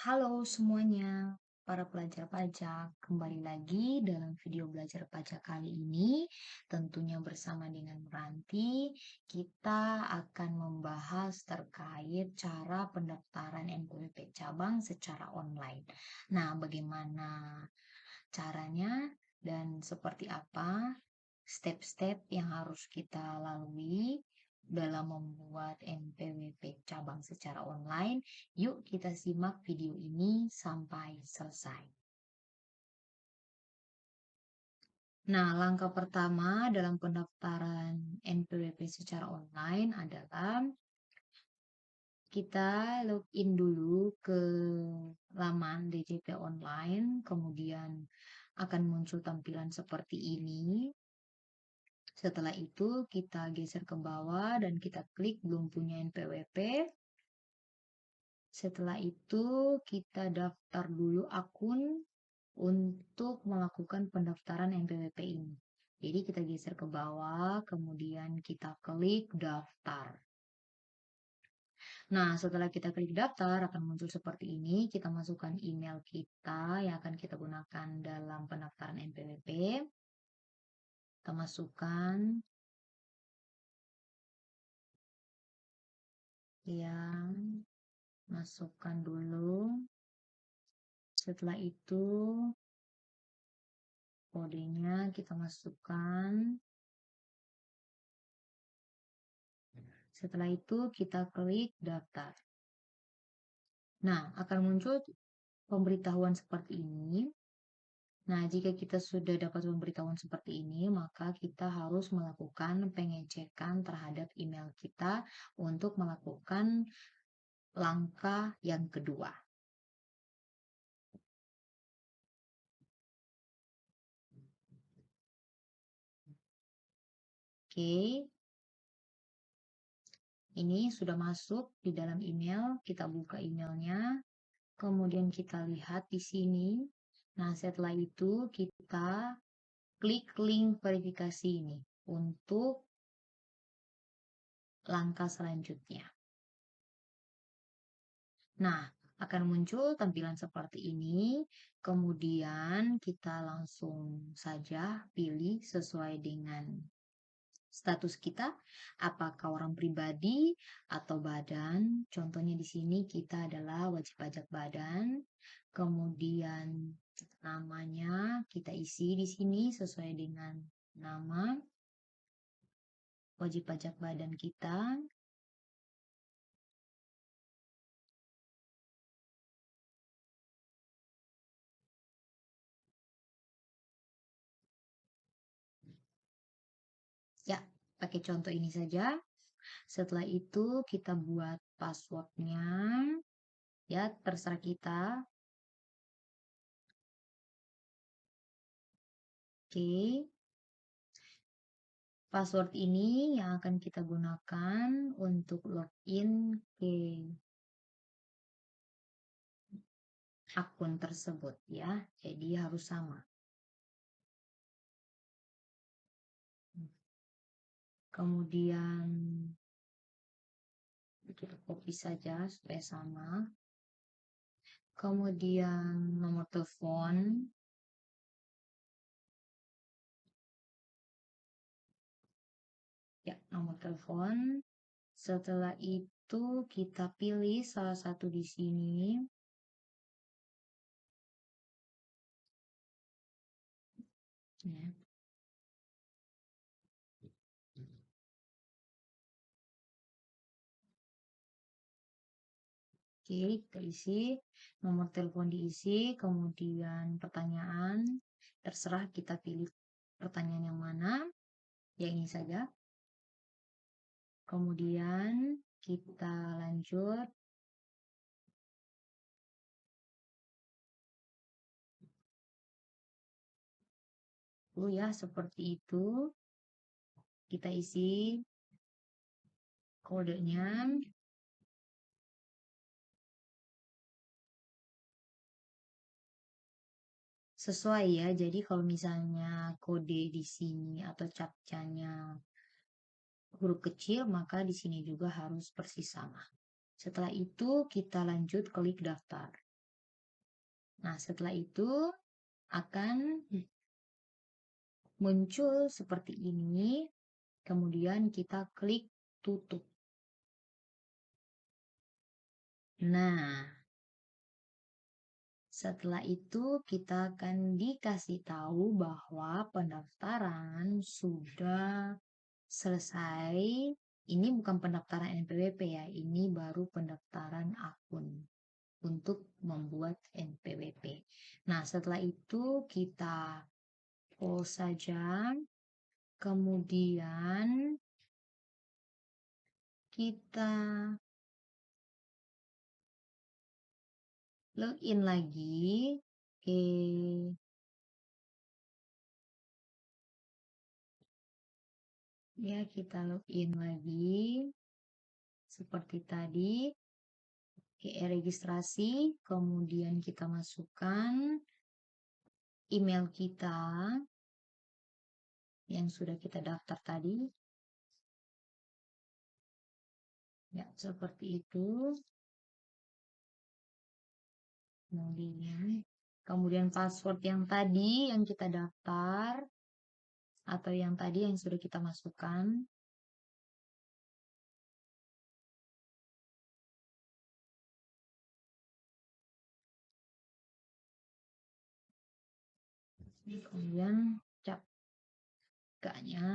Halo semuanya, para pelajar pajak. Kembali lagi dalam video belajar pajak kali ini, tentunya bersama dengan Meranti, kita akan membahas terkait cara pendaftaran NPWP cabang secara online. Nah, bagaimana caranya dan seperti apa step-step yang harus kita lalui dalam membuat NPWP cabang secara online. Yuk kita simak video ini sampai selesai. Nah, langkah pertama dalam pendaftaran NPWP secara online adalah kita login dulu ke laman DJP online, kemudian akan muncul tampilan seperti ini. Setelah itu kita geser ke bawah dan kita klik belum punya NPWP. Setelah itu kita daftar dulu akun untuk melakukan pendaftaran NPWP ini. Jadi kita geser ke bawah, kemudian kita klik daftar. Nah, setelah kita klik daftar akan muncul seperti ini. Kita masukkan email kita yang akan kita gunakan dalam pendaftaran NPWP. Kita masukkan masukkan dulu. Setelah itu kodenya kita masukkan. Setelah itu kita klik daftar. Nah, akan muncul pemberitahuan seperti ini. Nah, jika kita sudah dapat pemberitahuan seperti ini, maka kita harus melakukan pengecekan terhadap email kita untuk melakukan langkah yang kedua. Oke. Ini sudah masuk di dalam email, kita buka emailnya, kemudian kita lihat di sini. Nah, setelah itu kita klik link verifikasi ini untuk langkah selanjutnya. Nah, akan muncul tampilan seperti ini. Kemudian kita langsung saja pilih sesuai dengan status kita, apakah orang pribadi atau badan. Contohnya di sini kita adalah wajib pajak badan. Kemudian namanya kita isi di sini sesuai dengan nama wajib pajak badan kita. Ya, pakai contoh ini saja. Setelah itu kita buat passwordnya. Ya, terserah kita. Oke. Password ini yang akan kita gunakan untuk login ke akun tersebut ya. Jadi harus sama. Kemudian kita copy saja supaya sama. Kemudian nomor telepon. Ya, nomor telepon. Setelah itu kita pilih salah satu di sini. Ya. Oke, kita isi, nomor telepon diisi, kemudian pertanyaan, terserah kita pilih pertanyaan yang mana, ya ini saja. Kemudian kita lanjut. Ya, seperti itu. Kita isi kodenya. Sesuai ya, jadi kalau misalnya kode di sini atau captchanya huruf kecil, maka di sini juga harus persis sama. Setelah itu kita lanjut klik daftar. Nah, setelah itu akan muncul seperti ini, kemudian kita klik tutup. Nah, setelah itu kita akan dikasih tahu bahwa pendaftaran sudah selesai. Ini bukan pendaftaran NPWP ya, ini baru pendaftaran akun untuk membuat NPWP. Nah, setelah itu kita close saja, kemudian kita login lagi. Oke, ya kita login lagi seperti tadi. Oke, registrasi, kemudian kita masukkan email kita yang sudah kita daftar tadi. Ya, seperti itu. Kemudian password yang tadi yang kita daftar atau yang tadi yang sudah kita masukkan. Kemudian cap gaknya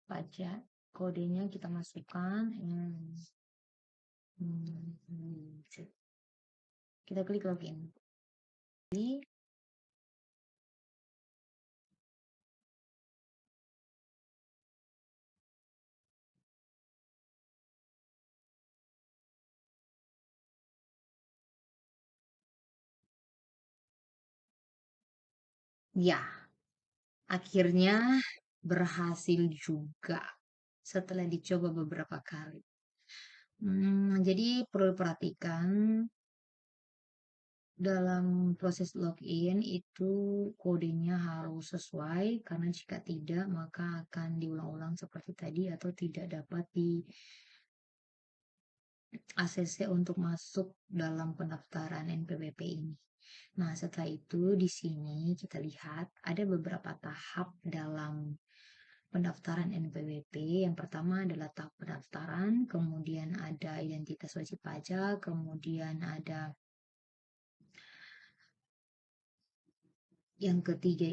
pajak kodenya kita masukkan. Kita klik login. Ya, akhirnya berhasil juga setelah dicoba beberapa kali. Jadi perlu perhatikan dalam proses login itu kodenya harus sesuai, karena jika tidak maka akan diulang-ulang seperti tadi atau tidak dapat di ACC untuk masuk dalam pendaftaran NPWP ini. Nah, setelah itu di sini kita lihat ada beberapa tahap dalam pendaftaran NPWP. Yang pertama adalah tahap pendaftaran, kemudian ada identitas wajib pajak, kemudian ada yang ketiga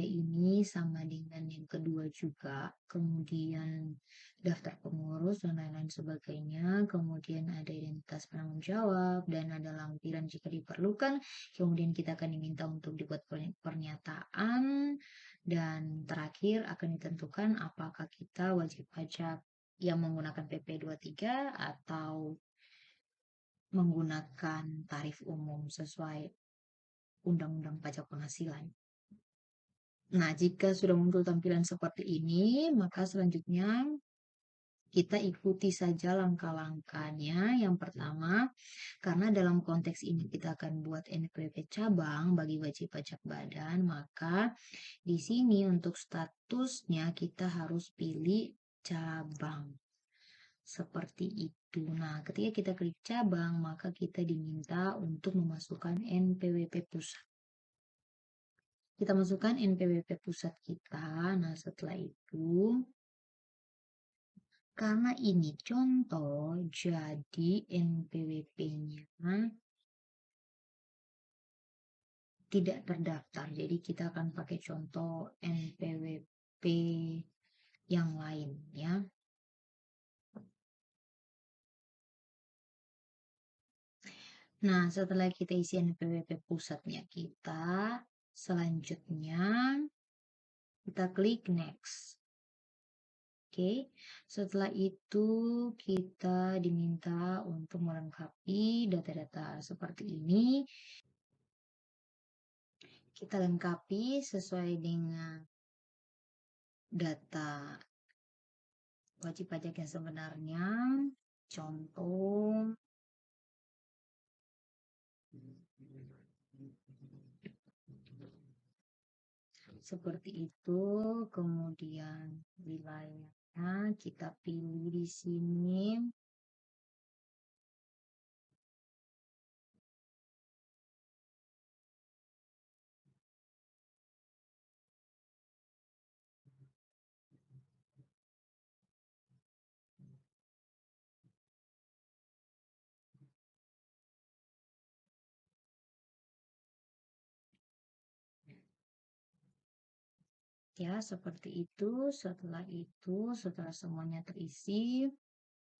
ini sama dengan yang kedua juga, kemudian daftar pengurus dan lain-lain sebagainya, kemudian ada identitas penanggung jawab dan ada lampiran jika diperlukan, kemudian kita akan diminta untuk dibuat pernyataan, dan terakhir akan ditentukan apakah kita wajib pajak yang menggunakan PP 23 atau menggunakan tarif umum sesuai Undang-Undang Pajak Penghasilan. Nah, jika sudah muncul tampilan seperti ini, maka selanjutnya kita ikuti saja langkah-langkahnya. Yang pertama, karena dalam konteks ini kita akan buat NPWP cabang bagi wajib pajak badan, maka di sini untuk statusnya kita harus pilih cabang. Seperti itu. Nah, ketika kita klik cabang, maka kita diminta untuk memasukkan NPWP pusat. Kita masukkan NPWP pusat kita. Nah, setelah itu, karena ini contoh, jadi NPWP-nya tidak terdaftar. Jadi kita akan pakai contoh NPWP yang lain ya. Nah, setelah kita isi NPWP pusatnya kita, selanjutnya kita klik next. Oke, setelah itu kita diminta untuk melengkapi data-data seperti ini. Kita lengkapi sesuai dengan data wajib pajak yang sebenarnya. Contoh, seperti itu. Kemudian wilayahnya kita pilih di sini. Ya, seperti itu. Setelah semuanya terisi,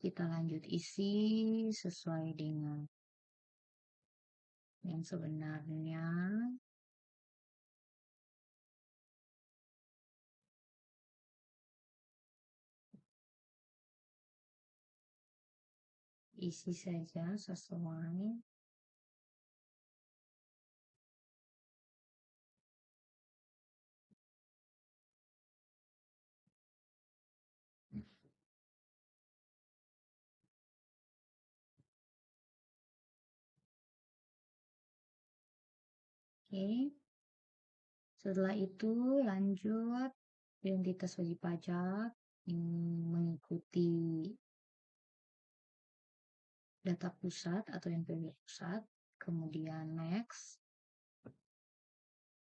kita lanjut isi sesuai dengan yang sebenarnya. Isi saja sesuai. Oke. Setelah itu lanjut identitas wajib pajak, mengikuti data pusat atau NPWP pusat, kemudian next.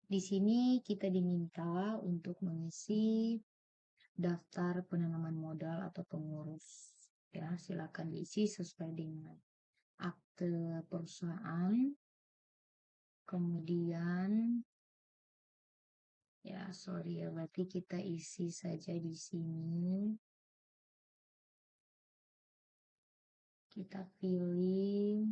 Di sini kita diminta untuk mengisi daftar penanaman modal atau pengurus. Ya, silakan diisi sesuai dengan akte perusahaan. Kemudian ya, sorry ya, berarti kita isi saja di sini. Kita pilih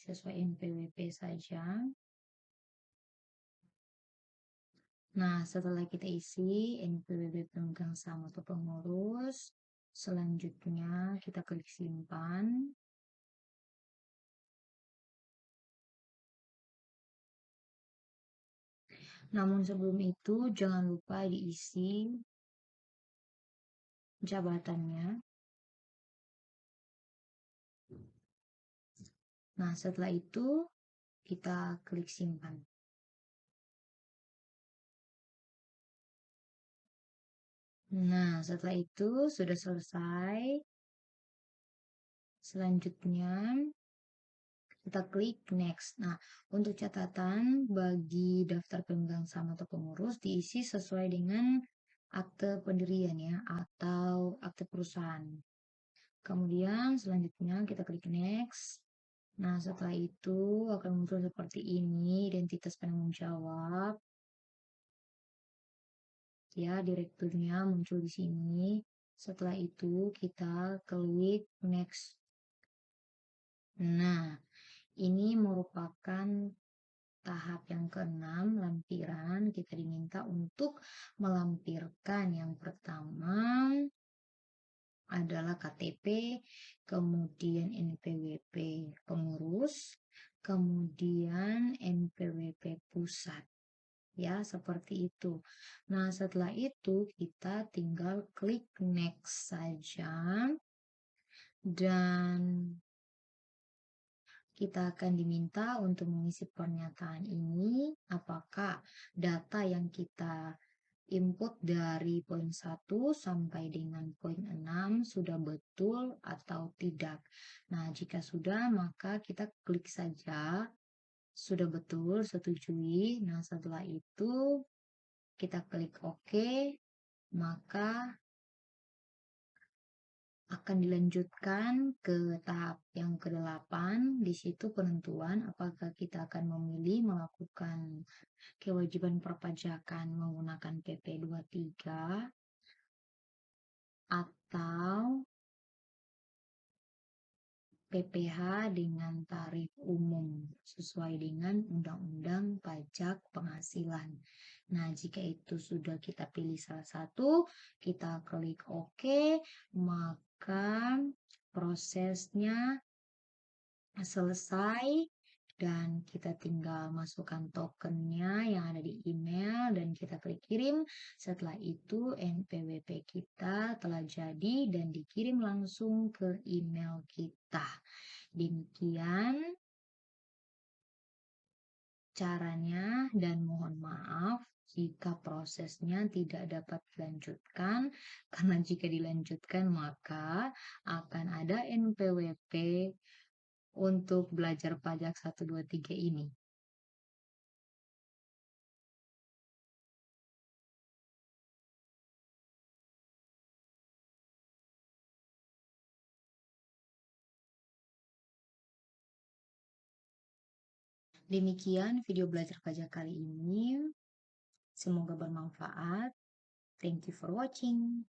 sesuai NPWP saja. Nah, setelah kita isi NPWP pemegang saham atau pengurus, selanjutnya kita klik simpan. Namun sebelum itu jangan lupa diisi jabatannya. Nah, setelah itu kita klik simpan. Nah, setelah itu sudah selesai. Selanjutnya kita klik next. Nah, untuk catatan bagi daftar pemegang saham atau pengurus diisi sesuai dengan akte pendirian ya atau akte perusahaan. Kemudian selanjutnya kita klik next. Nah, setelah itu akan muncul seperti ini identitas penanggung jawab. Ya, direkturnya muncul di sini. Setelah itu kita klik next. Nah, ini merupakan tahap yang keenam, lampiran. Kita diminta untuk melampirkan yang pertama adalah KTP, kemudian NPWP pengurus, kemudian NPWP pusat. Ya, seperti itu. Nah, setelah itu kita tinggal klik next saja. Dan kita akan diminta untuk mengisi pernyataan ini apakah data yang kita input dari poin 1 sampai dengan poin 6 sudah betul atau tidak. Nah, jika sudah, maka kita klik saja sudah betul, setujui. Nah, setelah itu kita klik OK, maka akan dilanjutkan ke tahap yang ke-8. Di situ penentuan apakah kita akan memilih melakukan kewajiban perpajakan menggunakan PP 23 atau PPh dengan tarif umum sesuai dengan Undang-Undang Pajak Penghasilan. Nah, jika itu sudah kita pilih salah satu, kita klik OK, maka prosesnya selesai dan kita tinggal masukkan tokennya yang ada di email dan kita klik kirim. Setelah itu NPWP kita telah jadi dan dikirim langsung ke email kita. Demikian caranya dan mohon maaf jika prosesnya tidak dapat dilanjutkan karena jika dilanjutkan maka akan ada NPWP untuk belajar pajak 1, 2, 3 ini. Demikian video belajar pajak kali ini. Semoga bermanfaat. Thank you for watching.